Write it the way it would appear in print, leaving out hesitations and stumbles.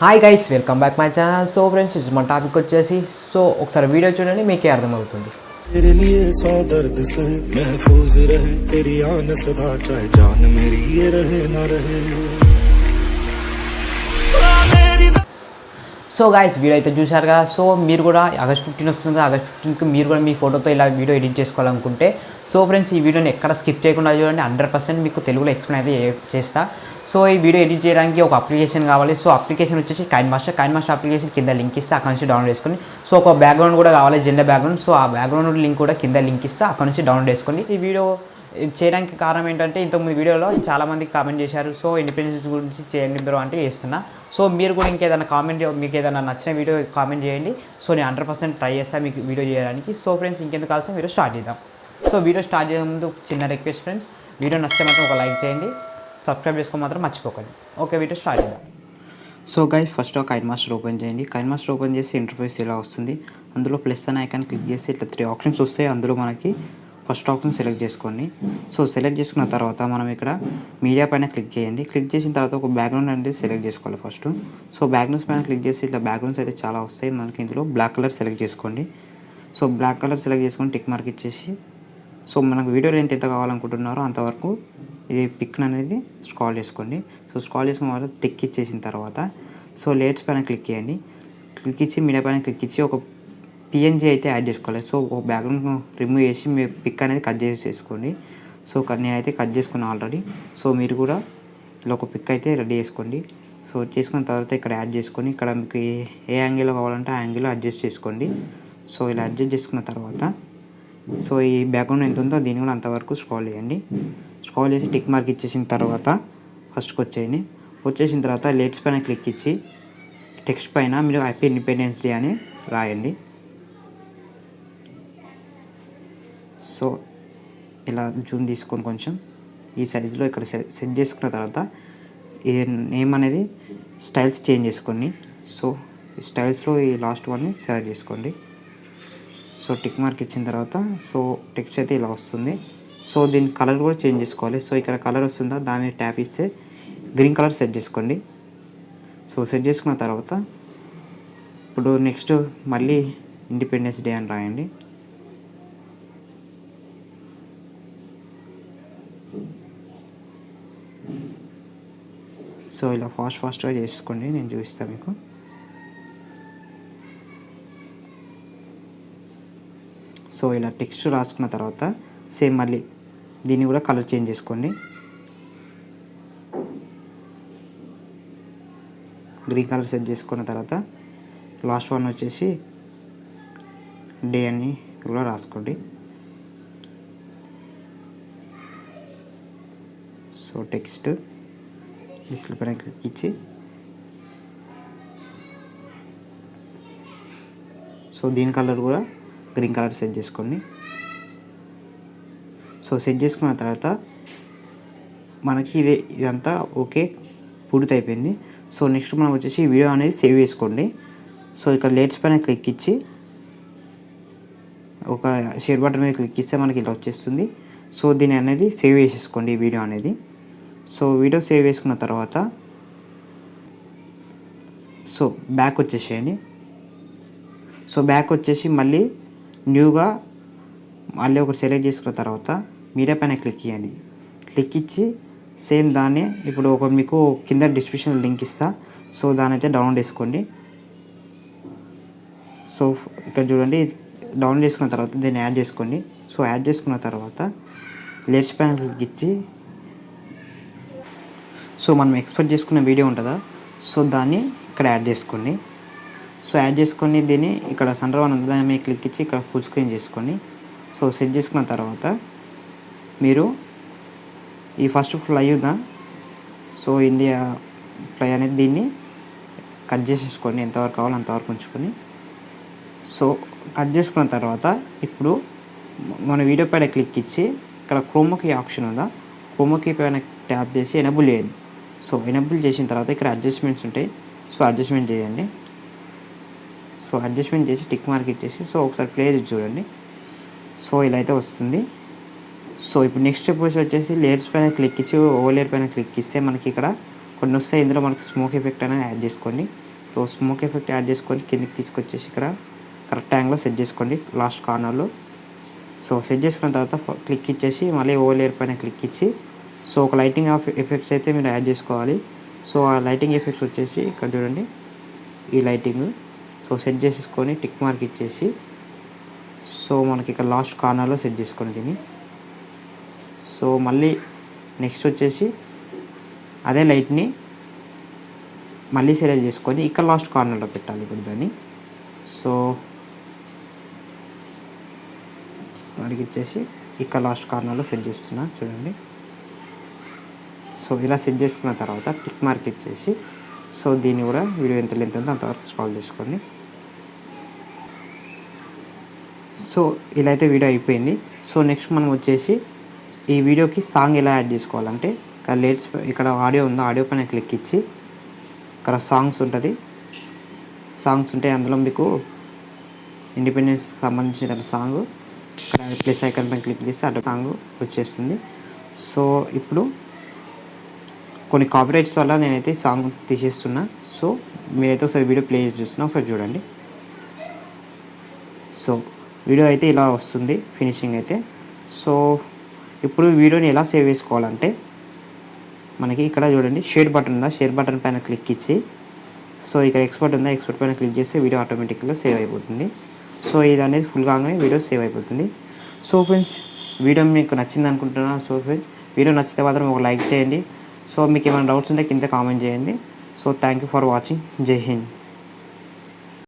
Hi guys, welcome back my channel. So friends, మన topic వచ్చేసి ఒకసారి వీడియో చూడండి, మీకే అర్థమవుతుంది. तेरे लिए 100 दर्द से महफूज रहे तेरी आन सदा, चाहे जान मेरी ये रहे ना रहे. సో గైస్, వీడియో అయితే చూశారు కదా. సో మీరు కూడా ఆగస్ట్ 15 వస్తుంది. ఆగస్ట్ 15కి మీరు కూడా మీ ఫోటోతో ఇలా వీడియో ఎడిట్ చేసుకోవాలనుకుంటే సో ఫ్రెండ్స్, ఈ వీడియోని ఎక్కడ స్కిప్ చేయకుండా చూడండి. 100% మీకు తెలుగులో ఎక్స్ప్లెయిన్ అయితే చేస్తా. సో ఈ వీడియో ఎడిట్ చేయడానికి ఒక అప్లికేషన్ కావాలి. సో అప్లికేషన్ వచ్చేసి కైన్ మాస్టర్ అప్లికేషన్ కింద లింక్ ఇస్తే అక్కడ నుంచి డౌన్లోడ్ చేసుకొని, సో ఒక బ్యాక్గ్రౌండ్ కూడా కావాలి, జెండా బ్యాక్గ్రౌండ్. సో ఆ బ్యాక్గ్రౌండ్ లింక్ కూడా కింద లింక్ ఇస్తే అక్కడ నుంచి డౌన్లోడ్ చేసుకోండి. ఈ వీడియో చేయడానికి కారణం ఏంటంటే, ఇంతకుముందు వీడియోలో చాలామంది కామెంట్ చేశారు, సో ఇండిపెండెన్స్ గురించి చేయండి బ్రో అంటే చేస్తున్నా. సో మీరు కూడా ఇంకేదైనా కామెంట్, మీకు ఏదైనా నచ్చిన వీడియో కామెంట్ చేయండి. సో నేను 100% ట్రై చేస్తాను మీకు వీడియో చేయడానికి. సో ఫ్రెండ్స్, ఇంకెందుకు కావాల్సిన వీడియో స్టార్ట్ చేద్దాం. సో వీడియో స్టార్ట్ చేసే ముందు చిన్న రిక్వెస్ట్ ఫ్రెండ్స్, వీడియో నచ్చితే మాత్రం ఒక లైక్ చేయండి, సబ్స్క్రైబ్ చేసుకో మాత్రం మర్చిపోకండి. ఓకే, వీడియో స్టార్ట్ చేద్దాం. So guys, first KineMaster open చేయండి. కైన్మాస్టర్ ఓపెన్ చేసి ఇంటర్ఫేస్ ఇలా వస్తుంది. అందులో ప్లస్ అనే ఐకాన్ క్లిక్ చేసి ఇట్లా 3 ఆప్షన్స్ వస్తాయి. అందులో మనకి ఫస్ట్ ఆప్షన్ సెలెక్ట్ చేసుకోండి. సో సెలెక్ట్ చేసుకున్న తర్వాత మనం ఇక్కడ మీడియా పైన క్లిక్ చేయండి. క్లిక్ చేసిన తర్వాత ఒక బ్యాక్గ్రౌండ్ అనేది సెలెక్ట్ చేసుకోవాలి ఫస్ట్. సో బ్యాక్గ్రౌండ్స్ పైన క్లిక్ చేసి ఇట్లా బ్యాక్గ్రౌండ్స్ అయితే చాలా వస్తాయి మనకి. ఇందులో బ్లాక్ కలర్ సెలెక్ట్ చేసుకోండి. సో బ్లాక్ కలర్ సెలెక్ట్ చేసుకొని టిక్ మార్క్ ఇచ్చేసి, సో మనకు వీడియో లెంత్ ఎంత కావాలనుకుంటున్నారో అంతవరకు ఇది పిక్ అనేది స్క్రాల్ చేసుకోండి. సో స్క్రాల్ చేసుకున్న తర్వాత టిక్ ఇచ్చేసిన తర్వాత సో లేయర్స్ పైన క్లిక్ చేయండి. క్లిక్ ఇచ్చి మీడియా పైన క్లిక్ ఇచ్చి ఒక పిఎన్జీ అయితే యాడ్ చేసుకోవాలి. సో ఒక బ్యాక్గ్రౌండ్ రిమూవ్ చేసి మీ పిక్ అనేది కట్ చేసుకోండి. సో నేనైతే కట్ చేసుకున్నాను ఆల్రెడీ. సో మీరు కూడా ఇలా ఒక పిక్ అయితే రెడీ చేసుకోండి. సో చేసుకున్న తర్వాత ఇక్కడ యాడ్ చేసుకొని, ఇక్కడ మీకు ఏ యాంగిల్లో కావాలంటే ఆ యాంగిల్లో అడ్జస్ట్ చేసుకోండి. సో ఇలా అడ్జస్ట్ చేసుకున్న తర్వాత సో ఈ బ్యాక్గ్రౌండ్ ఎంత ఉందో దీన్ని కూడా అంతవరకు స్క్రాల్ చేయండి. స్క్రాల్ చేసి టిక్ మార్క్ ఇచ్చేసిన తర్వాత ఫస్ట్కి వచ్చేయండి. వచ్చేసిన తర్వాత లేట్స్ పైన క్లిక్ ఇచ్చి టెక్స్ట్ పైన మీరు హ్యాపీ ఇండిపెండెన్స్ డే అని రాయండి. సో ఇలా జూమ్ తీసుకొని కొంచెం ఈ సైజులో ఇక్కడ సెట్ చేసుకున్న తర్వాత ఈ నేమ్ అనేది స్టైల్స్ చేంజ్ చేసుకోండి. సో ఈ స్టైల్స్లో ఈ లాస్ట్ వన్ని సెలెక్ట్ చేసుకోండి. సో టిక్ మార్క్ ఇచ్చిన తర్వాత సో టెక్స్ట్ అయితే ఇలా వస్తుంది. సో దీని కలర్ కూడా చేంజ్ చేసుకోవాలి. సో ఇక్కడ కలర్ వస్తుందా, దాని మీద ట్యాప్ ఇస్తే గ్రీన్ కలర్ సెట్ చేసుకోండి. సో సెట్ చేసుకున్న తర్వాత ఇప్పుడు నెక్స్ట్ మళ్ళీ ఇండిపెండెన్స్ డే అని రాయండి. సో ఇలా ఫాస్ట్గా చేసుకోండి, నేను చూపిస్తాను మీకు. సో ఇలా టెక్స్ట్ రాసుకున్న తర్వాత సేమ్ మళ్ళీ దీన్ని కూడా కలర్ చేంజ్ చేసుకోండి. గ్రీన్ కలర్ సెట్ చేసుకున్న తర్వాత లాస్ట్ వన్ వచ్చేసి డే అని కూడా రాసుకోండి. సో టెక్స్ట్ డిస్ప్లే పైన క్లిక్ ఇచ్చి సో దీని కలర్ కూడా గ్రీన్ కలర్ సెట్ చేసుకోండి. సో సెట్ చేసుకున్న తర్వాత మనకి ఇదంతా ఓకే పూర్తయిపోయింది. సో నెక్స్ట్ మనం వచ్చేసి వీడియో అనేది సేవ్ చేసుకోండి. సో ఇక్కడ లేట్స్ పైన క్లిక్ ఇచ్చి ఒక షేర్ బటన్ మీద క్లిక్ ఇస్తే మనకి ఇలా వచ్చేస్తుంది. సో దీని అనేది సేవ్ చేసేసుకోండి ఈ వీడియో అనేది. సో వీడియో సేవ్ చేసుకున్న తర్వాత సో బ్యాక్ వచ్చేసేయండి. సో బ్యాక్ వచ్చేసి మళ్ళీ న్యూగా మళ్ళీ ఒకటి సెలెక్ట్ చేసుకున్న తర్వాత మీడియా పైన క్లిక్ చేయండి. క్లిక్ ఇచ్చి సేమ్ దాన్ని ఇప్పుడు ఒక మీకు కింద డిస్క్రిప్షన్ లింక్ ఇస్తా. సో దాని అయితే డౌన్లోడ్ చేసుకోండి. సో ఇక్కడ చూడండి, డౌన్లోడ్ చేసుకున్న తర్వాత దీన్ని యాడ్ చేసుకోండి. సో యాడ్ చేసుకున్న తర్వాత లేట్స్ పైన క్లిక్ ఇచ్చి సో మనం ఎక్స్పెక్ట్ చేసుకున్న వీడియో ఉంటుందా, సో దాన్ని ఇక్కడ యాడ్ చేసుకోండి. సో యాడ్ చేసుకొని దీన్ని ఇక్కడ సెంటర్ వన్ ఉంది, దాని మీద క్లిక్ ఇచ్చి ఇక్కడ ఫుల్ స్క్రీన్ చేసుకోండి. సో సెట్ చేసుకున్న తర్వాత మీరు ఈ ఫస్ట్ ఫ్లై ఉందా, సో ఇండియా ఫ్లై అనేది దీన్ని కట్ చేసేసుకోండి. ఎంతవరకు కావాలో అంతవరకు ఉంచుకొని సో కట్ చేసుకున్న తర్వాత ఇప్పుడు మన వీడియో పైన క్లిక్ ఇచ్చి ఇక్కడ క్రోమోకీ ఆప్షన్ ఉందా, క్రోమోకీ పైన ట్యాప్ చేసి ఎనేబుల్ చేయండి. సో ఎనేబుల్ చేసిన తర్వాత ఇక్కడ అడ్జస్ట్మెంట్స్ ఉంటాయి. సో అడ్జస్ట్మెంట్ చేయండి. సో అడ్జస్ట్మెంట్ చేసి టిక్ మార్క్ ఇచ్చేసి సో ఒకసారి ప్లే చేసి చూడండి. సో ఇలా అయితే వస్తుంది. సో ఇప్పుడు నెక్స్ట్ స్టెప్ వచ్చేసి లేయర్స్ పైన క్లిక్ ఇచ్చి ఓవర్ లేయర్ పైన క్లిక్ ఇస్తే మనకి ఇక్కడ కొన్ని వస్తాయి. ఇందులో మనకి స్మోక్ ఎఫెక్ట్ అనేది యాడ్ చేసుకోండి. సో స్మోక్ ఎఫెక్ట్ యాడ్ చేసుకొని కిందకి తీసుకొచ్చేసి ఇక్కడ కరెక్ట్ యాంగిల్లో సెట్ చేసుకోండి లాస్ట్ కార్నర్లో. సో సెట్ చేసుకున్న తర్వాత క్లిక్ ఇచ్చేసి మళ్ళీ ఓ లేయర్ పైన క్లిక్ ఇచ్చి సో ఒక లైటింగ్ ఎఫెక్ట్స్ అయితే మీరు యాడ్ చేసుకోవాలి. సో ఆ లైటింగ్ ఎఫెక్ట్స్ వచ్చేసి ఇక్కడ చూడండి, ఈ లైటింగ్ సో సెట్ చేసేసుకొని టిక్ మార్క్ ఇచ్చేసి సో మనకి ఇక్కడ లాస్ట్ కార్నర్లో సెట్ చేసుకొని దీన్ని. సో మళ్ళీ నెక్స్ట్ వచ్చేసి అదే లైట్ని మళ్ళీ సెలెక్ట్ చేసుకొని ఇక్కడ లాస్ట్ కార్నర్లో పెట్టాలి ఇప్పుడు దాన్ని. సో వాడికి ఇచ్చేసి ఇక్కడ లాస్ట్ కార్నర్లో సెట్ చేస్తున్నా చూడండి. సో ఇలా సెట్ చేసుకున్న తర్వాత టిక్ మార్క్ ఇచ్చేసి సో దీన్ని కూడా వీడియో ఎంత లెంత్ ఉందో అంతవరకు స్క్రాల్ చేసుకోండి. సో ఇలా అయితే వీడియో అయిపోయింది. సో నెక్స్ట్ మనం వచ్చేసి ఈ వీడియోకి సాంగ్ ఎలా యాడ్ చేసుకోవాలంటే ఇక్కడ ఆడియో ఉందో ఆడియో పైన క్లిక్ ఇచ్చి ఇక్కడ సాంగ్స్ ఉంటుంది. సాంగ్స్ ఉంటే అందులో మీకు ఇండిపెండెన్స్ సంబంధించిన సాంగ్ ఇక్కడ ప్లస్ ఐకాన్ పైన క్లిక్ చేస్తే అటు సాంగ్ వచ్చేస్తుంది. సో ఇప్పుడు కొన్ని కాపీరైట్స్ వల్ల నేనైతే సాంగ్ తీసేస్తున్నా. సో మీరైతే ఒకసారి వీడియో ప్లే చేసి చూస్తున్నా, ఒకసారి చూడండి. సో వీడియో అయితే ఇలా వస్తుంది ఫినిషింగ్ అయితే. సో ఇప్పుడు వీడియోని ఎలా సేవ్ చేసుకోవాలంటే మనకి ఇక్కడ చూడండి షేర్ బటన్ ఉందా, షేర్ బటన్ పైన క్లిక్ ఇచ్చి సో ఇక్కడ ఎక్స్పోర్ట్ ఉందా, ఎక్స్పోర్ట్ పైన క్లిక్ చేస్తే వీడియో ఆటోమేటిక్గా సేవ్ అయిపోతుంది. సో ఇది అనేది ఫుల్ కాగానే వీడియో సేవ్ అయిపోతుంది. సో ఫ్రెండ్స్ వీడియో మీకు నచ్చింది అనుకుంటున్నాను. సో ఫ్రెండ్స్ వీడియో నచ్చితే మాత్రం ఒక లైక్ చేయండి. సో మీకు ఏమైనా డౌట్స్ ఉంటే కింద కామెంట్ చేయండి. So thank you for watching. జై హింద్.